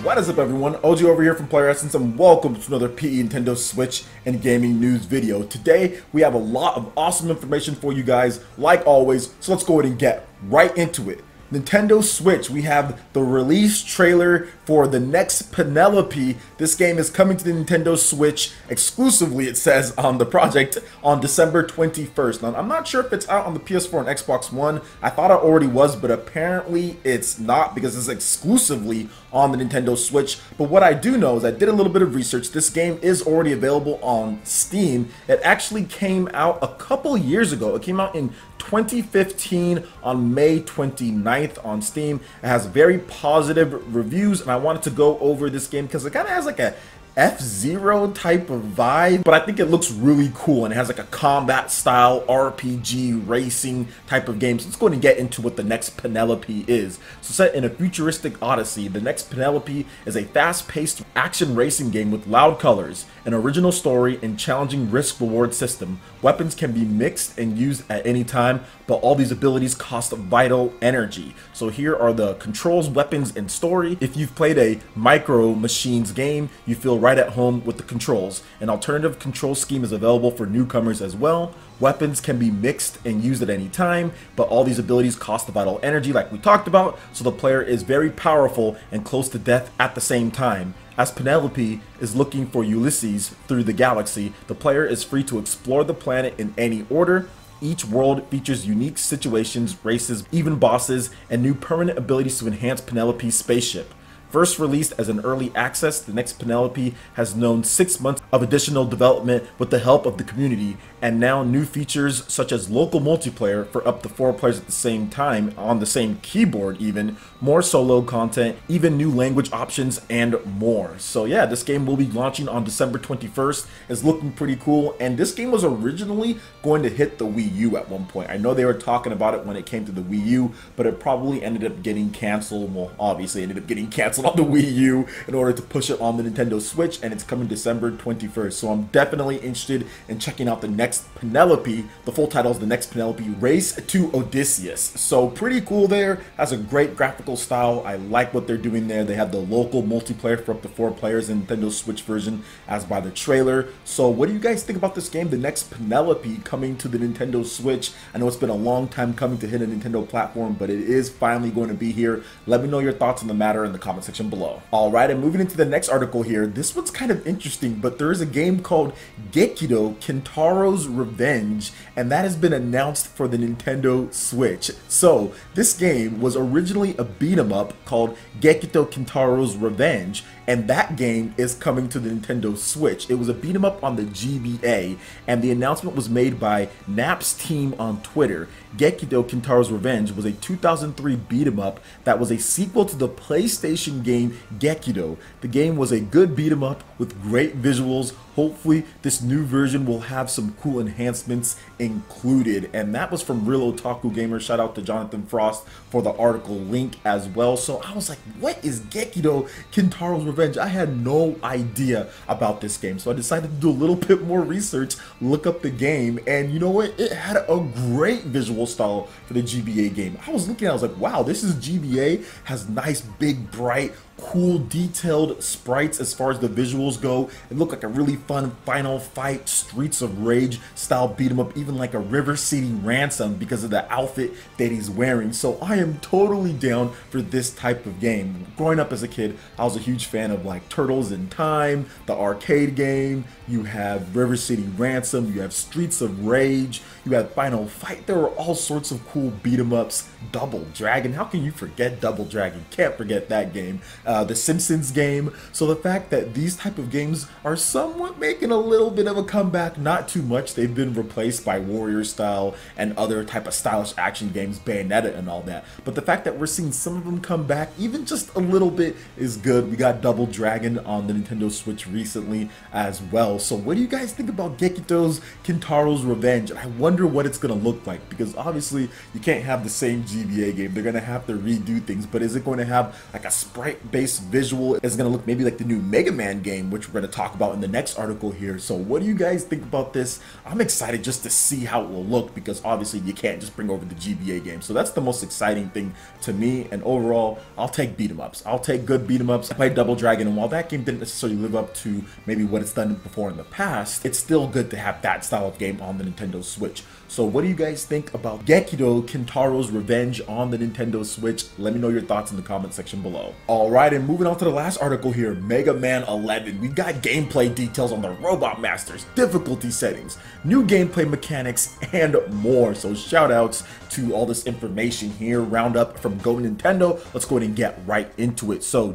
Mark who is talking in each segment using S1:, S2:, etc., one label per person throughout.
S1: What is up, everyone? OG over here from Player Essence, and welcome to another PE Nintendo Switch and gaming news video. Today we have a lot of awesome information for you guys, like always, so let's go ahead and get right into it. Nintendo Switch, we have the release trailer for the Next Penelope. This game is coming to the Nintendo Switch exclusively, it says on the project, on December 21st. Now, I'm not sure if it's out on the PS4 and Xbox One. I thought it already was, but apparently it's not because it's exclusively on the Nintendo Switch. But what I do know is I did a little bit of research. This game is already available on Steam. It actually came out a couple years ago. It came out in 2015 on May 29th on Steam. It has very positive reviews, and I wanted to go over this game because it kind of has like a F-Zero type of vibe, but I think it looks really cool, and it has like a combat style RPG racing type of game. So let's go ahead and get into what the Next Penelope is. So set in a futuristic odyssey, the Next Penelope is a fast-paced action racing game with loud colors, an original story, and challenging risk-reward system. Weapons can be mixed and used at any time, but all these abilities cost vital energy. So here are the controls, weapons, and story. If you've played a Micro Machines game, you feel right at home with the controls. An alternative control scheme is available for newcomers as well. Weapons can be mixed and used at any time, but all these abilities cost the vital energy like we talked about, so the player is very powerful and close to death at the same time. As Penelope is looking for Ulysses through the galaxy, the player is free to explore the planet in any order. Each world features unique situations, races, even bosses, and new permanent abilities to enhance Penelope's spaceship. First released as an early access, the Next Penelope has known 6 months of additional development with the help of the community, and now new features such as local multiplayer for up to 4 players at the same time on the same keyboard even, more solo content, even new language options, and more. So yeah, this game will be launching on December 21st. It's looking pretty cool, and this game was originally going to hit the Wii U at one point. I know they were talking about it when it came to the Wii U, but it probably ended up getting canceled. Well, obviously it ended up getting canceled on the Wii U in order to push it on the Nintendo Switch, and it's coming December 21st. So I'm definitely interested in checking out the Next Penelope. The full title is the Next Penelope Race to Odysseus. So pretty cool there. Has a great graphical style. I like what they're doing there. They have the local multiplayer for up to 4 players in Nintendo Switch version as by the trailer. So what do you guys think about this game, the Next Penelope, coming to the Nintendo Switch? I know it's been a long time coming to hit a Nintendo platform, but it is finally going to be here. Let me know your thoughts on the matter in the comment section below. Alright, and moving into the next article here. This one's kind of interesting, but there is a game called Gekido Kintaro Revenge, and that has been announced for the Nintendo Switch. So this game was originally a beat 'em up called Gekido Kintaro Revenge, and that game is coming to the Nintendo Switch. It was a beat 'em up on the GBA, and the announcement was made by Nap's team on Twitter. Gekido Kintaro Revenge was a 2003 beat 'em up that was a sequel to the PlayStation game Gekido. The game was a good beat 'em up with great visuals. Hopefully this new version will have some cool enhancements included, and that was from Real Otaku Gamer. Shout out to Jonathan Frost for the article link as well. So I was like, what is Gekido Kintaro Revenge? I had no idea about this game, so I decided to do a little bit more research, look up the game, and you know what? It had a great visual style for the GBA game. I was looking, I was like, wow, this is GBA, has nice, big, bright, cool detailed sprites as far as the visuals go. It looked like a really fun final fight, Streets of Rage style beat 'em up, even like a River City Ransom because of the outfit that he's wearing. So I am totally down for this type of game. Growing up as a kid, I was a huge fan of like Turtles in Time, the arcade game. You have River City Ransom, you have Streets of Rage, you have Final Fight. There were all sorts of cool beat 'em ups. Double Dragon, how can you forget Double Dragon? Can't forget that game. The Simpsons game. So the fact that these type of games are somewhat making a little bit of a comeback, not too much. They've been replaced by Warrior style and other type of stylish action games, Bayonetta and all that. But the fact that we're seeing some of them come back, even just a little bit, is good. We got Double Dragon on the Nintendo Switch recently as well. So what do you guys think about Gekido Kintaro Revenge? And I wonder what it's going to look like, because obviously you can't have the same GBA game. They're going to have to redo things, but is it going to have like a sprite base visual is going to look maybe like the new Mega Man game, which we're going to talk about in the next article here. So what do you guys think about this? I'm excited just to see how it will look, because obviously you can't just bring over the GBA game. So that's the most exciting thing to me. And overall, I'll take beat 'em ups. I'll take good beat 'em ups. I played Double Dragon, and while that game didn't necessarily live up to maybe what it's done before in the past, it's still good to have that style of game on the Nintendo Switch. So what do you guys think about Gekido Kintaro's Revenge on the Nintendo Switch? Let me know your thoughts in the comment section below. Alright, and moving on to the last article here, Mega Man 11. We've got gameplay details on the Robot Masters, difficulty settings, new gameplay mechanics, and more. So shout outs to all this information here, roundup from Go Nintendo. Let's go ahead and get right into it. So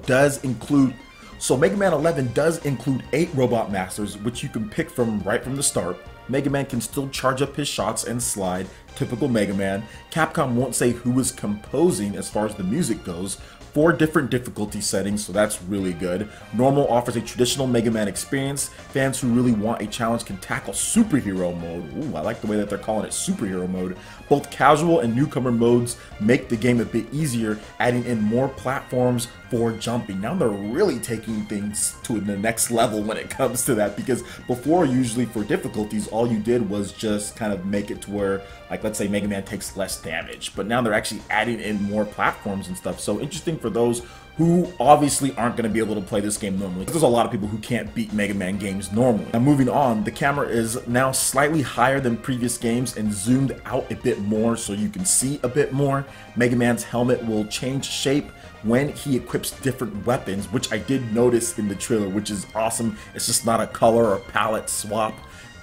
S1: Mega Man 11 does include 8 Robot Masters, which you can pick from right from the start. Mega Man can still charge up his shots and slide, typical Mega Man. Capcom won't say who is composing as far as the music goes. 4 different difficulty settings, so that's really good. Normal offers a traditional Mega Man experience. Fans who really want a challenge can tackle superhero mode. Ooh, I like the way that they're calling it superhero mode. Both casual and newcomer modes make the game a bit easier, adding in more platforms for jumping. Now they're really taking things to the next level when it comes to that, because before, usually for difficulties, all you did was just kind of make it to where, like, let's say Mega Man takes less damage, but now they're actually adding in more platforms and stuff. So interesting for those who obviously aren't going to be able to play this game normally. There's a lot of people who can't beat Mega Man games normally. Now moving on, the camera is now slightly higher than previous games and zoomed out a bit more so you can see a bit more. Mega Man's helmet will change shape when he equips different weapons, which I did notice in the trailer, which is awesome. It's just not a color or palette swap.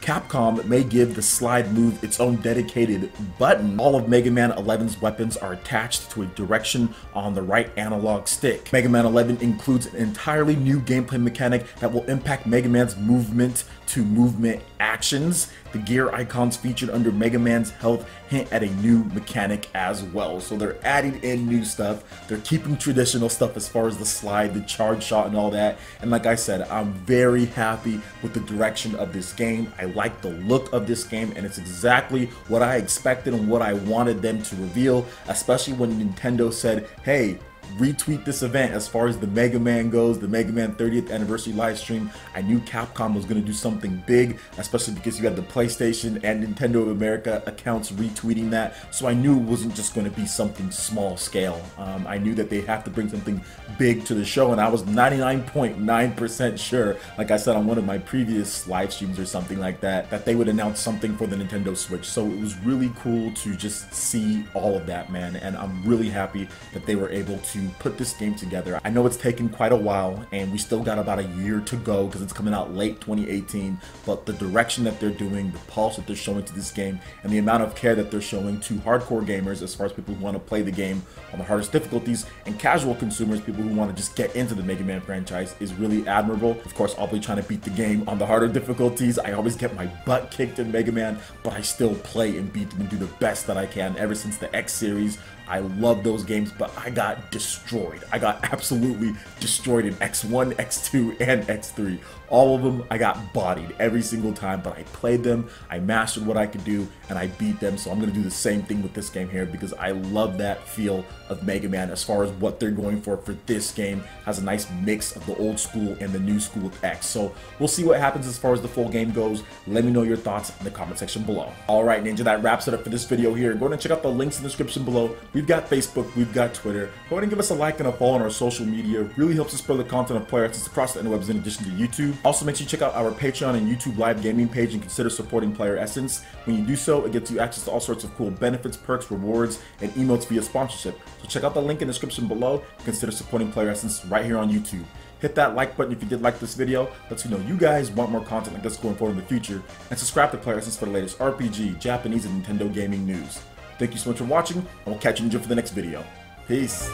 S1: Capcom may give the slide move its own dedicated button. All of Mega Man 11's weapons are attached to a direction on the right analog stick. Mega Man 11 includes an entirely new gameplay mechanic that will impact Mega Man's movement to movement actions. The gear icons featured under Mega Man's health hint at a new mechanic as well. So they're adding in new stuff. They're keeping traditional stuff as far as the slide, the charge shot, and all that. And like I said, I'm very happy with the direction of this game. I like the look of this game, and it's exactly what I expected and what I wanted them to reveal, especially when Nintendo said, hey, retweet this event as far as the Mega Man goes, the Mega Man 30th anniversary live stream. I knew Capcom was going to do something big, especially because you had the PlayStation and Nintendo of America accounts retweeting that, so I knew it wasn't just going to be something small scale. I knew that they have to bring something big to the show, and I was 99.9% sure, like I said on one of my previous live streams or something like that, that they would announce something for the Nintendo Switch. So it was really cool to just see all of that, man, and I'm really happy that they were able to put this game together. I know it's taken quite a while, and we still got about a year to go because it's coming out late 2018, but the direction that they're doing, the pulse that they're showing to this game, and the amount of care that they're showing to hardcore gamers as far as people who want to play the game on the hardest difficulties, and casual consumers, people who want to just get into the Mega Man franchise, is really admirable. Of course, I'll be trying to beat the game on the harder difficulties. I always get my butt kicked in Mega Man, but I still play and beat them and do the best that I can. Ever since the X series, I love those games, but I got destroyed. I got absolutely destroyed in X1, X2, and X3. All of them, I got bodied every single time, but I played them, I mastered what I could do, and I beat them. So I'm going to do the same thing with this game here, because I love that feel of Mega Man as far as what they're going for this game. Has a nice mix of the old school and the new school with X. So we'll see what happens as far as the full game goes. Let me know your thoughts in the comment section below. Alright, Ninja, that wraps it up for this video here. Go ahead and check out the links in the description below. We've got Facebook, we've got Twitter. Go ahead and give us a like and a follow on our social media. It really helps us spread the content of Player Essence across the interwebs in addition to YouTube. Also, make sure you check out our Patreon and YouTube live gaming page and consider supporting Player Essence. When you do so, it gets you access to all sorts of cool benefits, perks, rewards, and emotes via sponsorship. So check out the link in the description below and consider supporting Player Essence right here on YouTube. Hit that like button if you did like this video. Lets you know you guys want more content like this going forward in the future. And subscribe to Player Essence for the latest RPG, Japanese, and Nintendo gaming news. Thank you so much for watching, and we'll catch you for the next video. Peace.